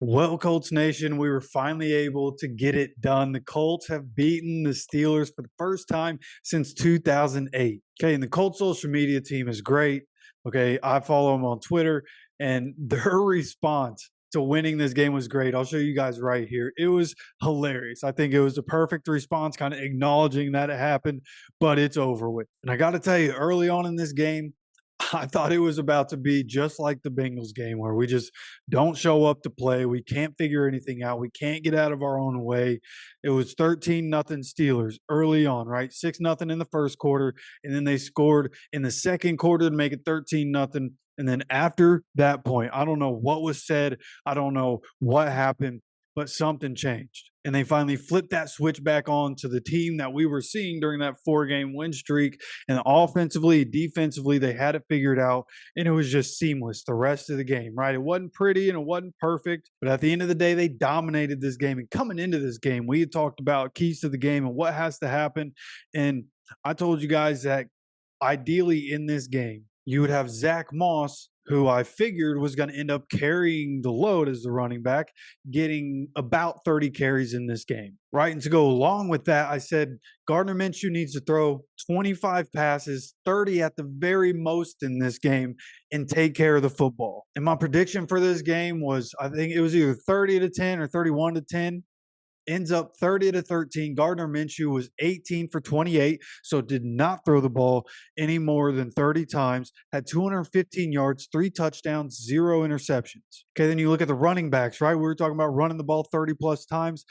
Well, Colts Nation, we were finally able to get it done. The Colts have beaten the Steelers for the first time since 2008. Okay, and the Colts social media team is great. Okay, I follow them on Twitter, and their response to winning this game was great. I'll show you guys right here. It was hilarious. I think it was a perfect response, kind of acknowledging that it happened, but it's over with. And I got to tell you, early on in this game, I thought it was about to be just like the Bengals game where we just don't show up to play. We can't figure anything out. We can't get out of our own way. It was 13 nothing Steelers early on, right? 6 nothing in the first quarter, and then they scored in the second quarter to make it 13 nothing. And then after that point, I don't know what was said. I don't know what happened, but something changed. And they finally flipped that switch back on to the team that we were seeing during that 4-game win streak. And offensively, defensively, they had it figured out. And it was just seamless the rest of the game, right? It wasn't pretty and it wasn't perfect. But at the end of the day, they dominated this game. And coming into this game, we had talked about keys to the game and what has to happen. And I told you guys that ideally in this game, you would have Zach Moss, who I figured was going to end up carrying the load as the running back, getting about 30 carries in this game, right? And to go along with that, I said Gardner Minshew needs to throw 25 passes, 30 at the very most in this game, and take care of the football. And my prediction for this game was I think it was either 30-10 or 31-10. Ends up 30-13. Gardner Minshew was 18 for 28, so did not throw the ball any more than 30 times, had 215 yards, 3 touchdowns, 0 interceptions. Okay, then you look at the running backs, right? We were talking about running the ball 30 plus times.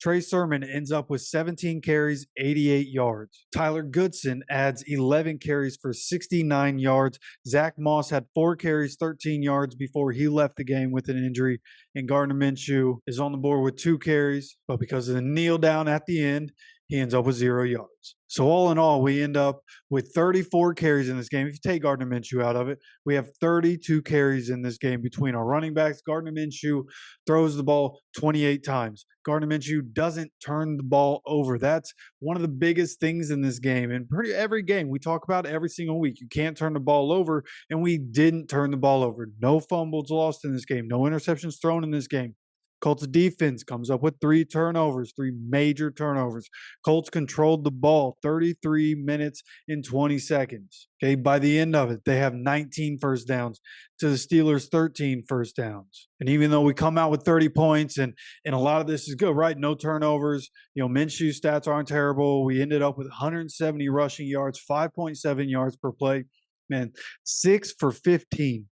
Trey Sermon ends up with 17 carries, 88 yards. Tyler Goodson adds 11 carries for 69 yards. Zach Moss had 4 carries, 13 yards before he left the game with an injury. And Gardner Minshew is on the board with 2 carries, but because of the kneel down at the end, he ends up with 0 yards. So all in all, we end up with 34 carries in this game. If you take Gardner Minshew out of it, we have 32 carries in this game between our running backs. Gardner Minshew throws the ball 28 times. Gardner Minshew doesn't turn the ball over. That's one of the biggest things in this game. And pretty every game we talk about every single week. You can't turn the ball over, and we didn't turn the ball over. No fumbles lost in this game. No interceptions thrown in this game. Colts defense comes up with 3 turnovers, 3 major turnovers. Colts controlled the ball 33 minutes and 20 seconds. Okay, by the end of it, they have 19 first downs to the Steelers' 13 first downs. And even though we come out with 30 points and a lot of this is good, right? No turnovers. Minshew's stats aren't terrible. We ended up with 170 rushing yards, 5.7 yards per play. Man, 6 for 15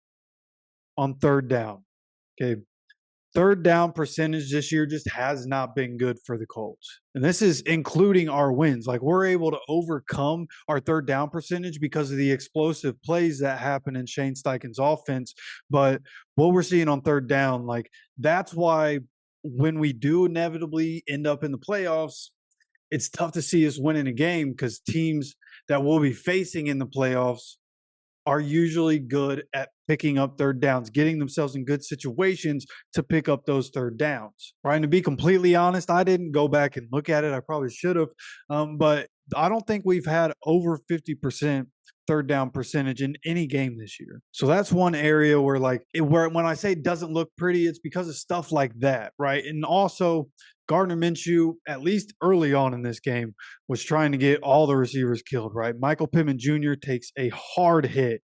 on third down. Okay, third down percentage this year just has not been good for the Colts. And this is including our wins. Like we're able to overcome our third down percentage because of the explosive plays that happen in Shane Steichen's offense. But what we're seeing on third down, like that's why when we do inevitably end up in the playoffs, it's tough to see us winning a game because teams that we'll be facing in the playoffs are usually good at picking up third downs, getting themselves in good situations to pick up those third downs. Right. And to be completely honest, I didn't go back and look at it. I probably should have. But I don't think we've had over 50% third down percentage in any game this year. So that's one area where where when I say it doesn't look pretty, it's because of stuff like that. Right. And also Gardner Minshew, at least early on in this game, was trying to get all the receivers killed, right? Michael Pittman Jr. takes a hard hit,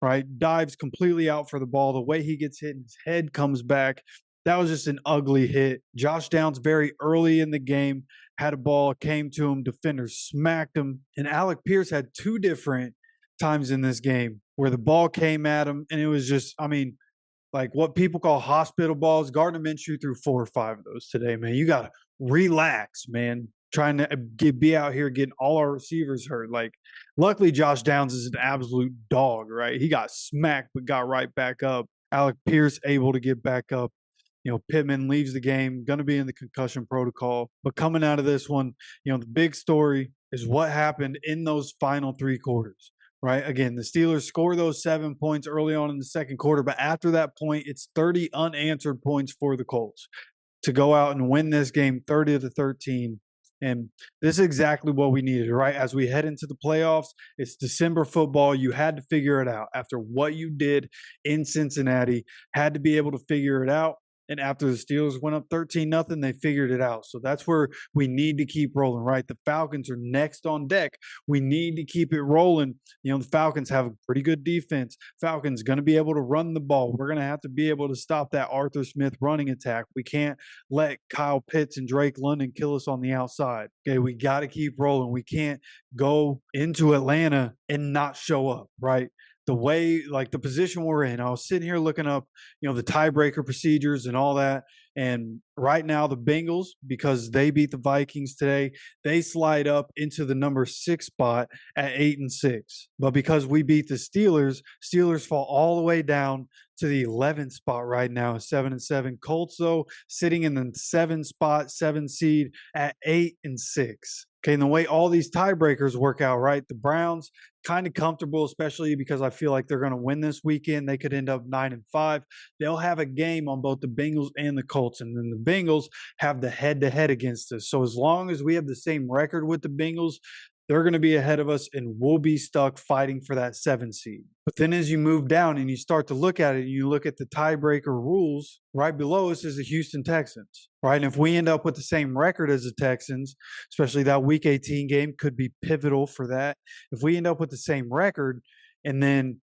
right? Dives completely out for the ball. The way he gets hit, his head comes back. That was just an ugly hit. Josh Downs, very early in the game, had a ball, came to him, defenders smacked him. And Alec Pierce had 2 different times in this game where the ball came at him. And it was just, like what people call hospital balls. Gardner Minshew threw 4 or 5 of those today, man. You got to relax, man. Trying to be out here getting all our receivers hurt. Like, luckily, Josh Downs is an absolute dog, right? He got smacked, but got right back up. Alec Pierce able to get back up. Pittman leaves the game, going to be in the concussion protocol. But coming out of this one, the big story is what happened in those final 3 quarters. Right. Again, the Steelers score those 7 points early on in the second quarter, but after that point, it's 30 unanswered points for the Colts to go out and win this game 30-13. And this is exactly what we needed, right? As we head into the playoffs, it's December football. You had to figure it out after what you did in Cincinnati, had to be able to figure it out. And after the Steelers went up 13-0, they figured it out. So that's where we need to keep rolling, right? The Falcons are next on deck. We need to keep it rolling. The Falcons have a pretty good defense. Falcons going to be able to run the ball. We're going to have to be able to stop that Arthur Smith running attack. We can't let Kyle Pitts and Drake London kill us on the outside. Okay, we got to keep rolling. We can't go into Atlanta and not show up, right? The way, like the position we're in, I was sitting here looking up, the tiebreaker procedures and all that. And right now, the Bengals, because they beat the Vikings today, they slide up into the number 6 spot at 8-6. But because we beat the Steelers fall all the way down to the 11th spot right now, 7-7. Colts, though, sitting in the 7 seed at 8-6. Okay, and the way all these tiebreakers work out, right? The Browns kind of comfortable, especially because I feel like they're going to win this weekend. They could end up 9-5. They'll have a game on both the Bengals and the Colts, and then the Bengals have the head-to-head against us. So as long as we have the same record with the Bengals, they're going to be ahead of us, and we'll be stuck fighting for that 7 seed. But then as you move down and you start to look at it, and you look at the tiebreaker rules, right below us is the Houston Texans, right? And if we end up with the same record as the Texans, especially that Week 18 game could be pivotal for that. If we end up with the same record and then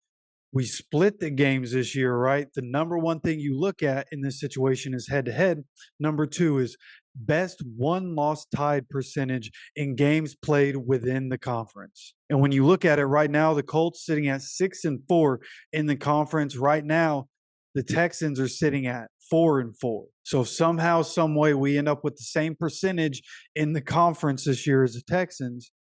we split the games this year, right? The number one thing you look at in this situation is head-to-head. Number 2 is best won-loss tied percentage in games played within the conference. And when you look at it right now, the Colts sitting at 6-4 in the conference. Right now, the Texans are sitting at 4-4. So somehow, some way, we end up with the same percentage in the conference this year as the Texans.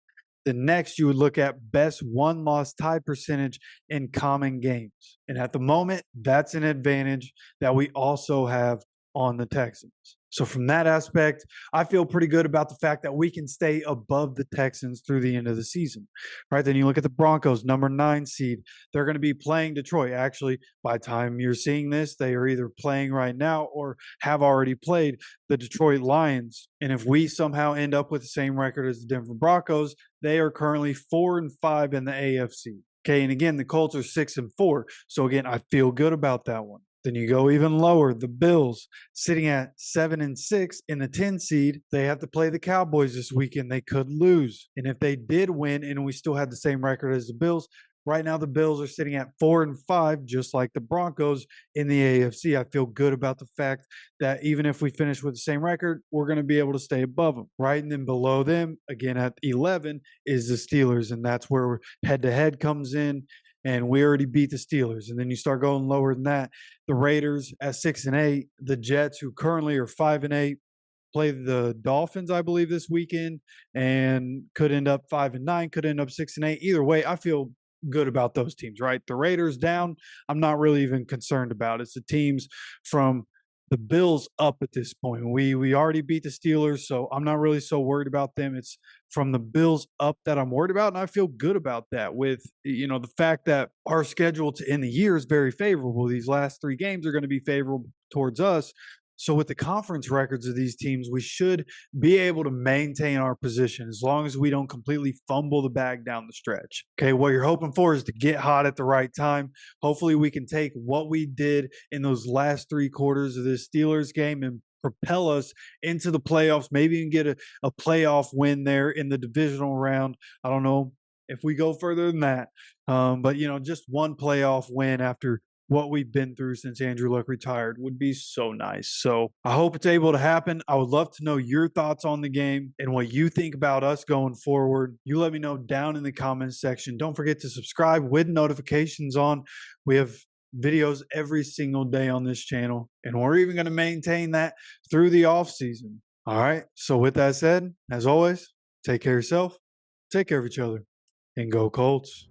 The next, you would look at best won-loss tie percentage in common games. And at the moment, that's an advantage that we also have on the Texans. So from that aspect, I feel pretty good about the fact that we can stay above the Texans through the end of the season, right? Then you look at the Broncos, number 9 seed. They're going to be playing Detroit. Actually, by the time you're seeing this, they are either playing right now or have already played the Detroit Lions. And if we somehow end up with the same record as the Denver Broncos, they are currently 4-5 in the AFC. Okay, and again, the Colts are 6-4. So again, I feel good about that one. Then you go even lower, the Bills sitting at 7-6 in the 10 seed. They have to play the Cowboys this weekend. They could lose. And if they did win and we still had the same record as the Bills, right now the Bills are sitting at 4-5, just like the Broncos in the AFC. I feel good about the fact that even if we finish with the same record, we're going to be able to stay above them, right? And then below them, again at 11, is the Steelers, and that's where head-to-head comes in. And we already beat the Steelers. And then you start going lower than that. The Raiders at 6-8. The Jets, who currently are 5-8, play the Dolphins, I believe, this weekend, and could end up 5-9, could end up 6-8. Either way, I feel good about those teams, right? The Raiders down, I'm not really even concerned about. It's the teams from the Bills up at this point. We already beat the Steelers, so I'm not really so worried about them. It's from the Bills up that I'm worried about, and I feel good about that with, the fact that our schedule to end the year is very favorable. These last 3 games are going to be favorable towards us. So with the conference records of these teams, we should be able to maintain our position as long as we don't completely fumble the bag down the stretch. Okay, what you're hoping for is to get hot at the right time. Hopefully we can take what we did in those last 3 quarters of this Steelers game and propel us into the playoffs, maybe even get a playoff win there in the divisional round. I don't know if we go further than that. But, just one playoff win after what we've been through since Andrew Luck retired would be so nice. So I hope it's able to happen. I would love to know your thoughts on the game and what you think about us going forward. You let me know down in the comments section. Don't forget to subscribe with notifications on. We have videos every single day on this channel, and we're even going to maintain that through the off season. All right. So with that said, as always, take care of yourself, take care of each other, and go Colts.